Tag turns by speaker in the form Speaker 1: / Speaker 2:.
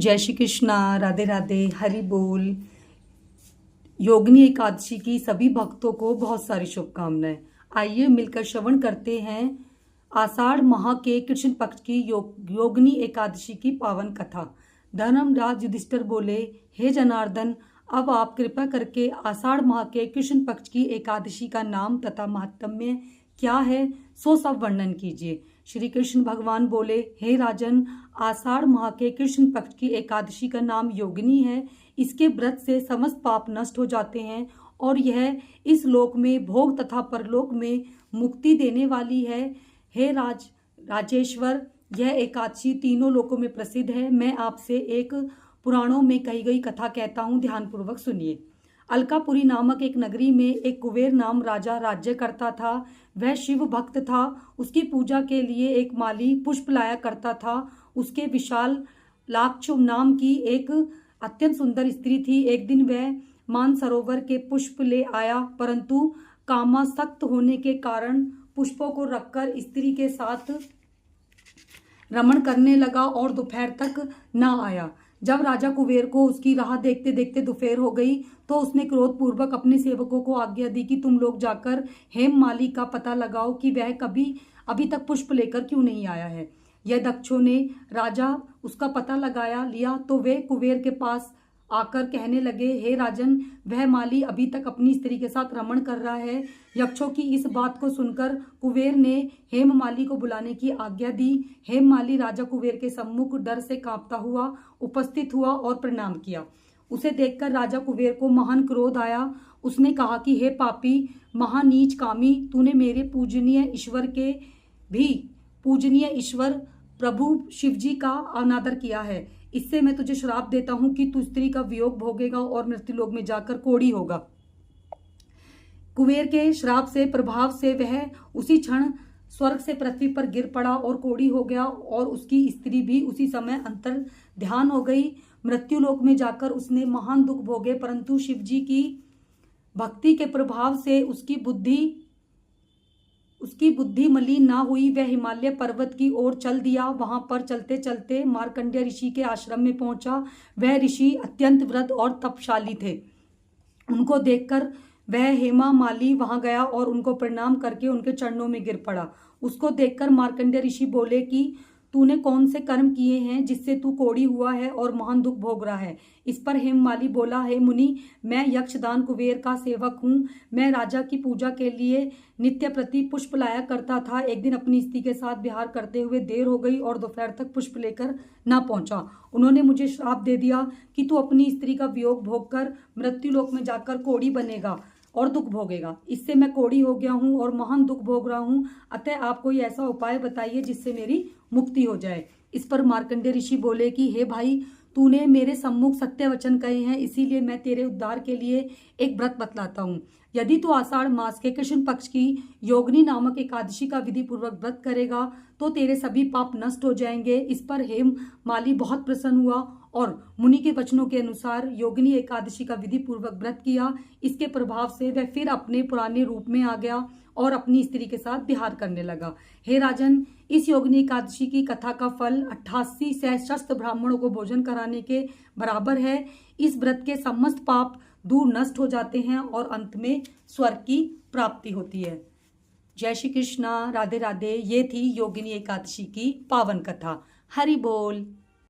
Speaker 1: जय श्री कृष्णा, राधे राधे, हरि बोल। योगिनी एकादशी की सभी भक्तों को बहुत सारी शुभकामनाएं। आइए मिलकर श्रवण करते हैं आषाढ़ माह के कृष्ण पक्ष की योगिनी एकादशी की पावन कथा। धर्मराज युधिष्ठिर बोले, हे जनार्दन, अब आप कृपा करके आषाढ़ माह के कृष्ण पक्ष की एकादशी का नाम तथा महात्म्य क्या है सो सब वर्णन कीजिए। श्री कृष्ण भगवान बोले, हे राजन, आषाढ़ माह के कृष्ण पक्ष की एकादशी का नाम योगिनी है। इसके व्रत से समस्त पाप नष्ट हो जाते हैं और यह इस लोक में भोग तथा परलोक में मुक्ति देने वाली है। हे राजेश्वर, यह एकादशी तीनों लोकों में प्रसिद्ध है। मैं आपसे एक पुराणों में कही गई कथा कहता हूँ, ध्यानपूर्वक सुनिए। अलकापुरी नामक एक नगरी में एक कुबेर नाम राजा राज्य करता था। वह शिव भक्त था। उसकी पूजा के लिए एक माली पुष्प लाया करता था। उसके विशाल लाक्ष नाम की एक अत्यंत सुंदर स्त्री थी। एक दिन वह मानसरोवर के पुष्प ले आया, परंतु कामासक्त होने के कारण पुष्पों को रखकर स्त्री के साथ रमण करने लगा और दोपहर तक न आया। जब राजा कुबेर को उसकी राह देखते देखते दोपहर हो गई तो उसने क्रोधपूर्वक अपने सेवकों को आज्ञा दी कि तुम लोग जाकर हेममाली का पता लगाओ कि वह अभी तक पुष्प लेकर क्यों नहीं आया है। यह दक्षों ने राजा उसका पता लगाया लिया तो वे कुबेर के पास आकर कहने लगे, हे राजन, वह माली अभी तक अपनी स्त्री के साथ रमण कर रहा है। यक्षों की इस बात को सुनकर कुबेर ने हेममाली को बुलाने की आज्ञा दी। हेममाली राजा कुबेर के सम्मुख डर से कांपता हुआ उपस्थित हुआ और प्रणाम किया। उसे देखकर राजा कुबेर को महान क्रोध आया। उसने कहा कि हे पापी, महानीच कामी, तूने मेरे पूजनीय ईश्वर प्रभु शिवजी का अनादर किया है। इससे मैं तुझे श्राप देता हूं कि तू स्त्री का वियोग भोगेगा और मृत्युलोक में जाकर कोढ़ी होगा। कुबेर के श्राप से प्रभाव से वह उसी क्षण स्वर्ग से पृथ्वी पर गिर पड़ा और कोढ़ी हो गया और उसकी स्त्री भी उसी समय अंतर ध्यान हो गई। मृत्युलोक में जाकर उसने महान दुख भोगे, परंतु शिवजी की भक्ति के प्रभाव से उसकी बुद्धि मलिन ना हुई। वह हिमालय पर्वत की ओर चल दिया। वहां पर चलते चलते मार्कंडेय ऋषि के आश्रम में पहुंचा। वह ऋषि अत्यंत व्रत और तपशाली थे। उनको देखकर वह हेमा माली वहां गया और उनको प्रणाम करके उनके चरणों में गिर पड़ा। उसको देखकर मार्कंडेय ऋषि बोले कि तूने कौन से कर्म किए हैं जिससे तू कोढ़ी हुआ है और महान दुख भोग रहा है। इस पर हेममाली बोला, हे मुनि, मैं यक्षदान कुबेर का सेवक हूँ। मैं राजा की पूजा के लिए नित्य प्रति पुष्प लाया करता था। एक दिन अपनी स्त्री के साथ विहार करते हुए देर हो गई और दोपहर तक पुष्प लेकर ना पहुंचा। उन्होंने मुझे श्राप दे दिया कि तू अपनी स्त्री का वियोग भोग कर मृत्युलोक में जाकर कोढ़ी बनेगा और दुख भोगेगा। इससे मैं कोढ़ी हो गया हूँ और महान दुख भोग रहा हूँ। अतः आप कोई ऐसा उपाय बताइए जिससे मेरी मुक्ति हो जाए। इस पर मार्कंडेय ऋषि बोले कि हे भाई, तूने मेरे सम्मुख सत्य वचन कहे हैं, इसीलिए मैं तेरे उद्धार के लिए एक व्रत बतलाता हूँ। यदि तू आषाढ़ मास के कृष्ण पक्ष की योगिनी नामक एकादशी का विधि पूर्वक व्रत करेगा तो तेरे सभी पाप नष्ट हो जाएंगे। इस पर हेम माली बहुत प्रसन्न हुआ और मुनि के वचनों के अनुसार योगिनी एकादशी का विधि पूर्वक व्रत किया। इसके प्रभाव से वह फिर अपने पुराने रूप में आ गया और अपनी स्त्री के साथ विहार करने लगा। हे राजन, इस योगिनी एकादशी की कथा का फल 88 सहस्त्र ब्राह्मणों को भोजन कराने के बराबर है। इस व्रत के समस्त पाप दूर नष्ट हो जाते हैं और अंत में स्वर्ग की प्राप्ति होती है। जय श्री कृष्णा, राधे राधे। ये थी योगिनी एकादशी की पावन कथा। हरि बोल।